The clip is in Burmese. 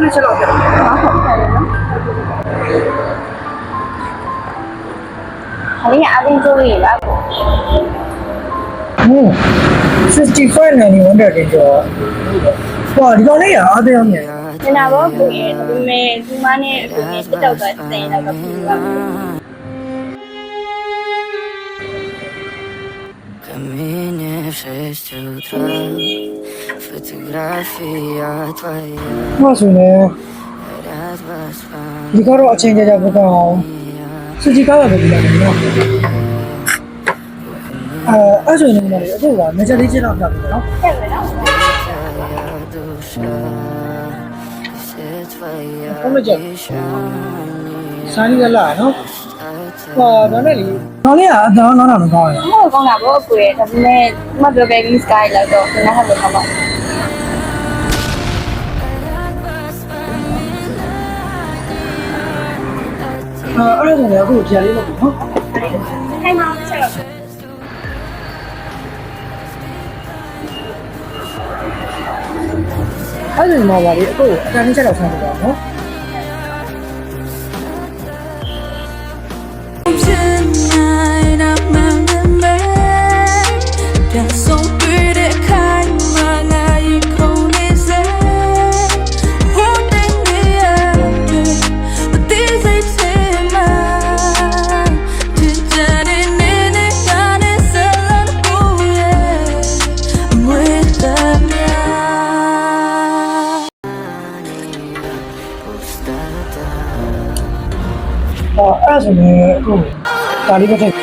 လေးချက်လောက်ပြတယ် အလေးအပင်းကျိုးလေးလား 65 91တဲ့ကျော်ဟောဒီကောင်လေးရအားသေးအောင်မြန် ကျန်တာဘောကိုရဲ့ဒါပေမဲ့ဒီမနဲ့အခုနဲ့တက်တော့တဲ့တင်တော့ပြူပါ Камине в 6 утра Фотография твоя ဟောဆိုနေ Ряд воспоминаний ဒီကတော့အချိန်ကြာပကောင်စစ်ကြီးကားရပဲဒီလားနော်အဲ့ဆိုနေတယ်အခုကမကြလေးချက်တော့ပြပြီနော် တက်မယ်နော် Твоя душа Все твои Помните? обещания စာရင်းလာနော်ဟောဒါနဲ့လေကောင်လေးကအတော့နောက်တော့မကောင်းဘူး မဟုတ်ကောင်းတာဘောကိုရဲ့ဒါပေမဲ့မပြောပဲ English guy လောက်တော့ခဏဟပ်လို့ခေါ်ပါ အဲ့ဒါဆိုလည်းအခုကြာလေးလုပ်ပြီနော် ထိုင်မှာဆက်တော့ အဲ့ဒီမှာပါလေအခုအတန်းလေးချက်တော့ဆန်းတယ်နော် အဲ့ဒါဆိုလည်းအခုဒါလေးပဲထည့်